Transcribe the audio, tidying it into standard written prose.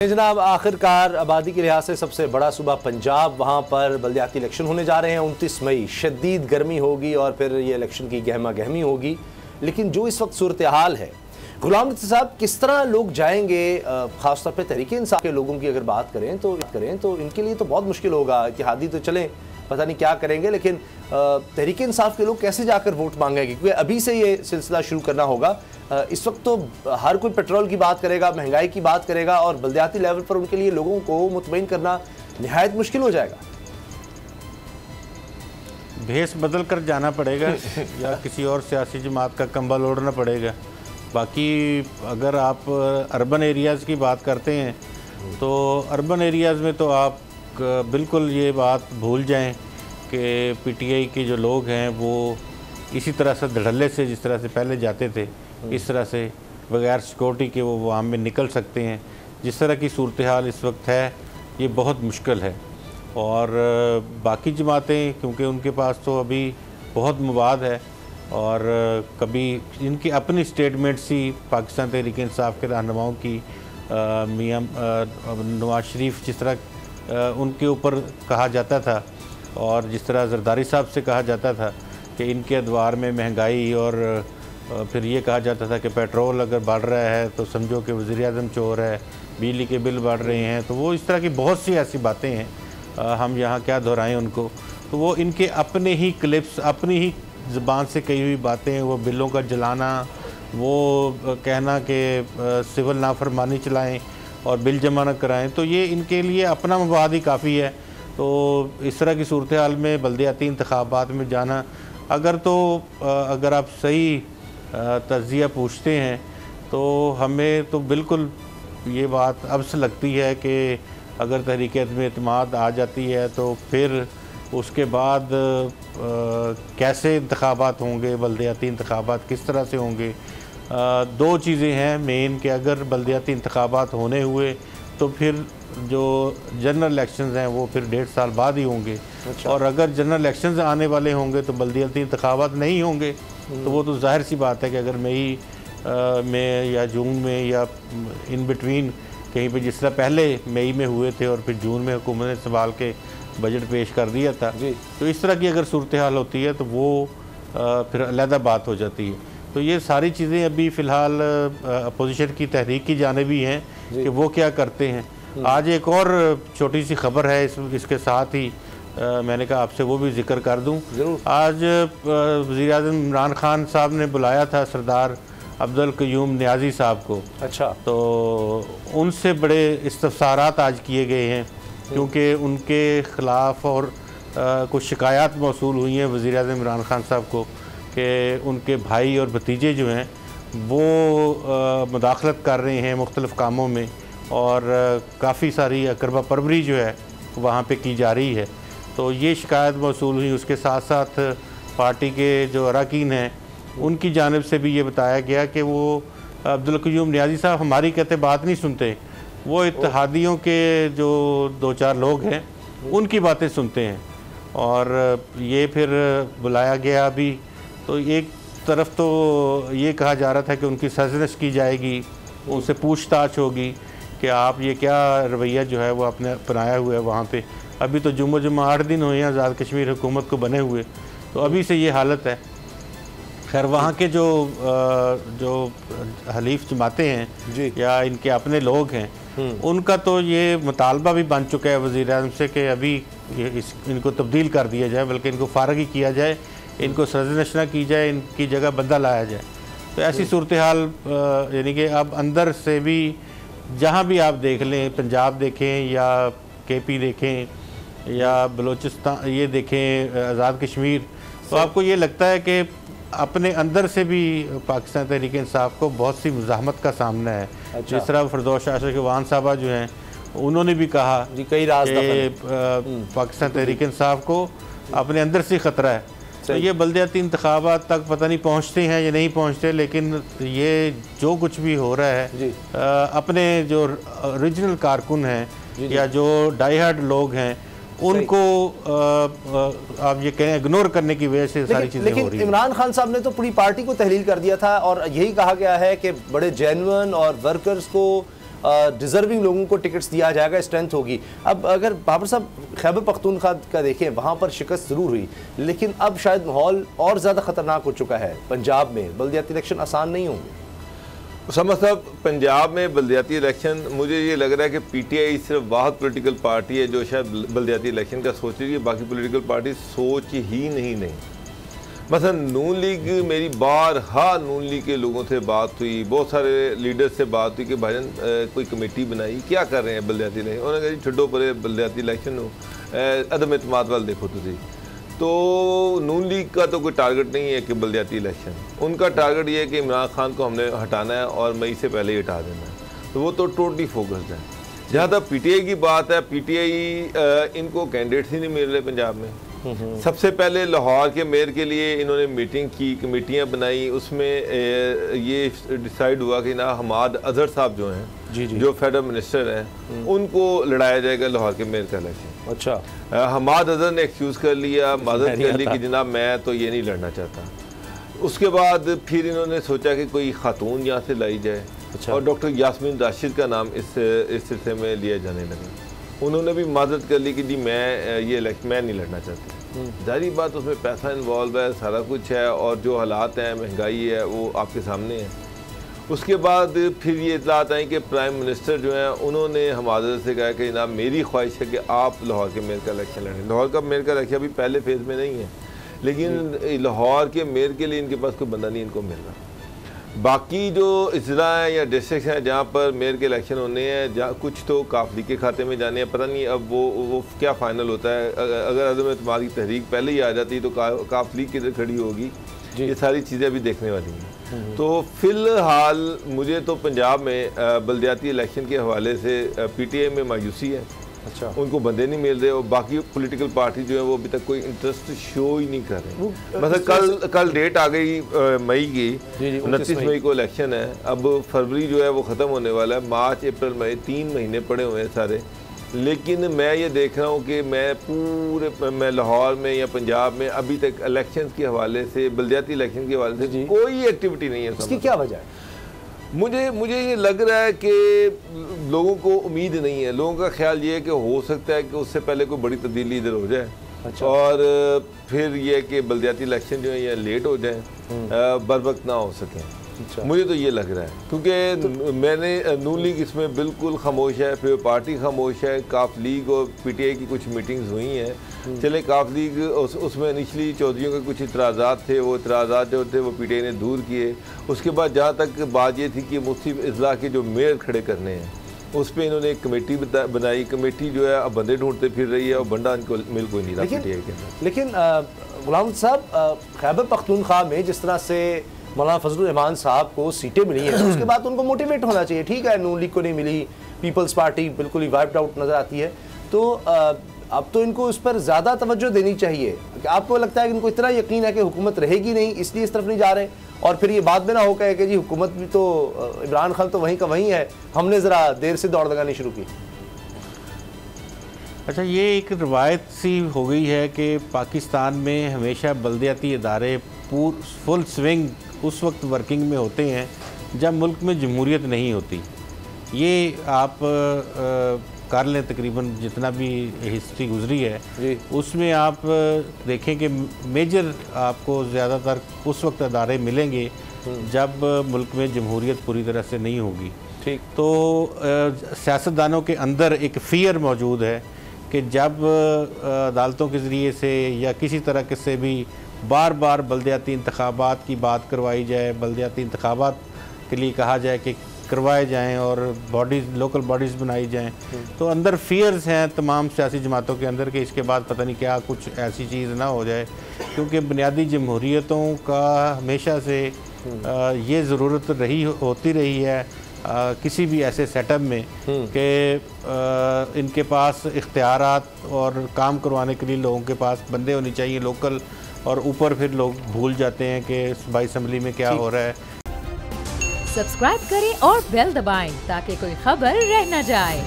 जनाब, आखिरकार आबादी के लिहाज से सबसे बड़ा सूबा पंजाब, वहाँ पर बल्दियाती इलेक्शन होने जा रहे हैं। 29 मई शदीद गर्मी होगी और फिर ये इलेक्शन की गहमा गहमी होगी। लेकिन जो इस वक्त सूरत हाल है, गुलाम नबी साहब, किस तरह लोग जाएंगे? ख़ासतौर पर तहरीक इंसाफ के लोगों की अगर बात करें तो इनके लिए तो बहुत मुश्किल होगा। इत्तेहादी तो चलें, पता नहीं क्या करेंगे, लेकिन तहरीक इंसाफ के लोग कैसे जाकर वोट मांगेंगे? क्योंकि अभी से ये सिलसिला शुरू करना होगा। इस वक्त तो हर कोई पेट्रोल की बात करेगा, महंगाई की बात करेगा, और बल्दियाती लेवल पर उनके लिए लोगों को मुतमईन करना निहायत मुश्किल हो जाएगा। भेस बदल कर जाना पड़ेगा या किसी और सियासी जमात का कंबल ओढ़ना पड़ेगा। बाकी अगर आप अर्बन एरियाज़ की बात करते हैं तो अर्बन एरियाज़ में तो आप बिल्कुल ये बात भूल जाएं कि पीटीआई के जो लोग हैं वो इसी तरह से धड़ल्ले से, जिस तरह से पहले जाते थे, इस तरह से बगैर सिक्योरिटी के वो आम में निकल सकते हैं। जिस तरह की सूरत हाल इस वक्त है, ये बहुत मुश्किल है। और बाकी जमातें, क्योंकि उनके पास तो अभी बहुत मवाद है और कभी इनकी अपनी स्टेटमेंट्स ही पाकिस्तान तहरीक इंसाफ के रहनुमाओं की, मियां नवाज शरीफ, जिस तरह उनके ऊपर कहा जाता था और जिस तरह जरदारी साहब से कहा जाता था कि इनके अदवार में महंगाई, और फिर ये कहा जाता था कि पेट्रोल अगर बढ़ रहा है तो समझो कि वज़ीर-ए-आज़म चोर है, बिजली के बिल बढ़ रहे हैं। तो वो इस तरह की बहुत सी ऐसी बातें हैं, हम यहाँ क्या दोहराएं उनको। तो वो इनके अपने ही क्लिप्स, अपनी ही ज़बान से कही हुई बातें, वो बिलों का जलाना, वो कहना कि सिविल नाफरमानी चलाएँ और बिल जमा न कराएँ, तो ये इनके लिए अपना मवाद ही काफ़ी है। तो इस तरह की सूरत हाल में बल्दियाती इंतखाबात में जाना, अगर आप सही तज्ज़िया पूछते हैं तो हमें तो बिल्कुल ये बात अब से लगती है कि अगर तहरीक एतमाद आ जाती है तो फिर उसके बाद कैसे इंतखाबात होंगे, बल्दियाती इंतखाबात किस तरह से होंगे। दो चीज़ें हैं मेन, कि अगर बल्दियाती इंतखाबात होने हुए तो फिर जो जनरल इलेक्शंस हैं वो फिर 1.5 साल बाद ही होंगे। अच्छा। और अगर जनरल इलेक्शंस आने वाले होंगे तो बल्दियाती इंतखाबात नहीं होंगे, तो वो तो जाहिर सी बात है कि अगर मई में या जून में या इन बिटवीन कहीं पे, जिस तरह पहले मई में हुए थे और फिर जून में हुकूमत ने संभाल के बजट पेश कर दिया था, तो इस तरह की अगर सूरत हाल होती है तो वो फिर अलहदा बात हो जाती है। तो ये सारी चीज़ें अभी फ़िलहाल अपोजिशन की तहरीक की जानिब ही हैं कि वो क्या करते हैं। आज एक और छोटी सी खबर है इसके साथ ही मैंने कहा आपसे वो भी जिक्र कर दूं। आज वज़ीर-ए-आज़म इमरान खान साहब ने बुलाया था सरदार अब्दुल क़य्यूम नियाज़ी साहब को। अच्छा। तो उनसे बड़े इस्तफ़सारात आज किए गए हैं, क्योंकि उनके ख़िलाफ़ और कुछ शिकायत मौसूल हुई हैं वज़ीर-ए-आज़म इमरान खान साहब को कि उनके भाई और भतीजे जो हैं वो मुदाखलत कर रहे हैं मुख्तलिफ़ कामों में, और काफ़ी सारी अकरबा परवरी जो है वहाँ पे की जा रही है। तो ये शिकायत मौसूल हुई। उसके साथ साथ पार्टी के जो अरकान हैं उनकी जानिब से भी ये बताया गया कि वो अब्दुल क़य्यूम नियाज़ी साहब हमारी कहते बात नहीं सुनते, वो इत्तेहादियों के जो 2-4 लोग हैं उनकी बातें सुनते हैं। और ये फिर बुलाया गया अभी, तो एक तरफ तो ये कहा जा रहा था कि उनकी सरजनश की जाएगी, उनसे पूछताछ होगी कि आप ये क्या रवैया जो है वो आपने अपनाया हुआ है वहाँ पे। अभी तो जुम्मा 8 दिन हुए हैं आज़ाद कश्मीर हुकूमत को बने हुए, तो अभी से ये हालत है। खैर, वहाँ के जो हलीफ जमातें हैं या इनके अपने लोग हैं, उनका तो ये मुतालबा भी बन चुका है वज़ीर-ए-आज़म से कि अभी इनको तब्दील कर दिया जाए, बल्कि इनको फ़ारग ही किया जाए, इनको सरजनश न की जाए, इनकी जगह बंदा लाया जाए। तो ऐसी सूरत हाल, यानी कि अब अंदर से भी जहाँ भी आप देख लें, पंजाब देखें या केपी देखें या बलूचिस्तान ये देखें, आज़ाद कश्मीर, तो आपको ये लगता है कि अपने अंदर से भी पाकिस्तान तहरीक इंसाफ को बहुत सी मुज़ाहमत का सामना है। अच्छा। जिस तरह फिरदौस आशिक़वान साहबा जो हैं उन्होंने भी कहा कई राज कि पाकिस्तान तहरीक इंसाफ को अपने अंदर से ख़तरा है। तो ये बल्दियाती इंतखाबात तक पता नहीं पहुँचते हैं या नहीं पहुँचते, लेकिन ये जो कुछ भी हो रहा है, अपने जो ओरिजिनल कारकुन हैं या जो डाई हार्ड लोग हैं उनको आप ये कहें इग्नोर करने की वजह से सारी चीज़ें हो रही हैं। इमरान खान साहब ने तो पूरी पार्टी को तहलील कर दिया था और यही कहा गया है कि बड़े जेन्युइन और वर्कर्स को डिज़र्विंग लोगों को टिकट्स दिया जाएगा, स्ट्रेंथ होगी। अब अगर बाबर साहब खैबर पख्तूनख्वा का देखें, वहाँ पर शिकस्त ज़रूर हुई, लेकिन अब शायद माहौल और ज़्यादा ख़तरनाक हो चुका है। पंजाब में बल्दियाती इलेक्शन आसान नहीं होंगे। उसामा साहब, पंजाब में बल्दियाती इलेक्शन, मुझे ये लग रहा है कि पीटीआई सिर्फ वाहद पॉलिटिकल पार्टी है जो शायद बल्दियाती इलेक्शन का सोच रही है, बाकी पॉलिटिकल पार्टी सोच ही नहीं। मसलन नून लीग, मेरी बारहा नून लीग के लोगों से बात हुई, बहुत सारे लीडर्स से बात हुई कि भाईजान कोई कमेटी बनाई, क्या कर रहे हैं बल्दियाती इलेक्शन। उन्होंने कहा जी छड्डो परे बल्दियाती इलेक्शन हो, अदम एतमाद वाल देखो तुझे। तो नून लीग का तो कोई टारगेट नहीं है कि बल्दियाती इलेक्शन, उनका टारगेट ये है कि इमरान खान को हमने हटाना है और मई से पहले ही हटा देना है, तो वो तो टोटली फोकस्ड है। जहाँ तक पीटीआई की बात है, पीटीआई इनको कैंडिडेट्स ही नहीं मिल रहे पंजाब में। सबसे पहले लाहौर के मेयर के लिए इन्होंने मीटिंग की, कमेटियाँ बनाई, उसमें ये डिसाइड हुआ कि ना हमाद अजहर साहब जो हैं, जो फेडरल मिनिस्टर हैं, उनको लड़ाया जाएगा लाहौर के मेयर का इलेक्शन। अच्छा, हमाद अजहर ने एक्सक्यूज़ कर लिया, मदद कर ली कि जनाब मैं तो ये नहीं लड़ना चाहता। उसके बाद फिर इन्होंने सोचा कि कोई खातून यहाँ से लाई जाए। अच्छा। और डॉक्टर यास्मीन राशिद का नाम इस सिलसिले में लिया जाने लगा। उन्होंने भी मदद कर ली कि जी मैं ये इलेक्शन मैं नहीं लड़ना चाहती। जारी बात, उसमें पैसा इन्वॉल्व है, सारा कुछ है, और जो हालात हैं, महंगाई है, वो आपके सामने है। उसके बाद फिर ये इतलात आई कि प्राइम मिनिस्टर जो हैं उन्होंने हमारे से कहा कि जनाब मेरी ख्वाहिश है कि आप लाहौर के मेयर का इलेक्शन लड़ें। लाहौर का मेयर का इलेक्शन अभी पहले फेज़ में नहीं है, लेकिन लाहौर के मेयर के लिए इनके पास कोई बंदा नहीं इनको मिल रहा। बाकी जो इजरा हैं या डिस्ट्रिक्ट हैं जहाँ पर मेयर के इलेक्शन होने हैं, जहाँ कुछ तो काफ लीग के खाते में जाने हैं, पता नहीं अब वो क्या फ़ाइनल होता है। अगर अदम एतमाद की तहरीक पहले ही आ जाती तो काफ लीग किधर खड़ी होगी, ये सारी चीज़ें अभी देखने वाली हैं। तो फ़िलहाल मुझे तो पंजाब में बल्दियाती इलेक्शन के हवाले से पीटीआई में मायूसी है। अच्छा, उनको बंदे नहीं मिल रहे, और बाकी पॉलिटिकल पार्टी जो है वो अभी तक कोई इंटरेस्ट शो ही नहीं कर रहे। मतलब कल डेट आ गई मई की, 29 मई को इलेक्शन है। अब फरवरी जो है वो ख़त्म होने वाला है, मार्च अप्रैल मई 3 महीने पड़े हुए हैं सारे। लेकिन मैं ये देख रहा हूँ कि मैं लाहौर में या पंजाब में अभी तक इलेक्शन के हवाले से, बल्दियाती इलेक्शन के हवाले से कोई एक्टिविटी नहीं है। इसकी क्या वजह है? मुझे ये लग रहा है कि लोगों को उम्मीद नहीं है। लोगों का ख्याल ये है कि हो सकता है कि उससे पहले कोई बड़ी तब्दीली इधर हो जाए। अच्छा। और फिर ये कि बल्दियाती इलेक्शन जो है ये लेट हो जाए, बर वक्त ना हो सकें। अच्छा। मुझे तो ये लग रहा है, क्योंकि मैंने नून लीग इसमें बिल्कुल खामोश है, फिर पार्टी खामोश है। काफ लीग और पीटीआई की कुछ मीटिंग्स हुई हैं। चले काफ लीग उसमें इनिशली चौधरियों के कुछ इतराज़ात थे, वो इतराज़ात जो थे वो पीटीआई ने दूर किए। उसके बाद जहाँ तक बात ये थी कि मुफ्ती अजला के जो मेयर खड़े करने हैं, उस पर इन्होंने एक कमेटी बनाई। कमेटी जो है अब बंदे ढूंढते फिर रही है और बंदा इनको मिल कोई नहीं रहा पीटीआई के अंदर। लेकिन गुलाम साहब, खैबर पख्तूनख्वा में जिस तरह से मौलाना फजलुर रहमान साहब को सीटें मिली हैं, उसके बाद उनको मोटिवेट होना चाहिए। ठीक है, नून लीग को नहीं मिली, पीपल्स पार्टी बिल्कुल ही वाइप्ड आउट नज़र आती है, तो अब तो इनको उस पर ज़्यादा तवज्जो देनी चाहिए। आपको लगता है कि इनको इतना यकीन है कि हुकूमत रहेगी नहीं, इसलिए इस तरफ नहीं जा रहे, और फिर ये बाद में ना हो कहे कि जी हुकूमत भी तो इमरान खान तो वहीं का वहीं है, हमने ज़रा देर से दौड़ लगानी शुरू की। अच्छा, ये एक रवायत सी हो गई है कि पाकिस्तान में हमेशा बल्दियाती इदारे फुल स्विंग उस वक्त वर्किंग में होते हैं जब मुल्क में जमहूरियत नहीं होती। ये आप कर लें, तकरीबन जितना भी हिस्ट्री गुजरी है उसमें आप देखें कि मेजर आपको ज़्यादातर उस वक्त अदारे मिलेंगे जब मुल्क में जमहूरियत पूरी तरह से नहीं होगी। ठीक, तो सियासतदानों के अंदर एक फ़ियर मौजूद है कि जब अदालतों के ज़रिए से या किसी तरह के से भी बार बार बल्दियाती इंतखाबात की बात करवाई जाए, बल्दियाती इंतखाबात के लिए कहा जाए कि करवाए जाएं और बॉडीज़, लोकल बॉडीज़ बनाई जाएं, तो अंदर फियर्स हैं तमाम सियासी जमातों के अंदर कि इसके बाद पता नहीं क्या कुछ ऐसी चीज़ ना हो जाए। क्योंकि बुनियादी जमहूरियतों का हमेशा से ये ज़रूरत होती रही है किसी भी ऐसे सेटअप में कि इनके पास इख्तियारात और काम करवाने के लिए लोगों के पास बंदे होने चाहिए लोकल, और ऊपर फिर लोग भूल जाते हैं कि सूबाई असम्बली में क्या हो रहा है। सब्सक्राइब करें और बेल दबाएं ताकि कोई खबर रह न जाए।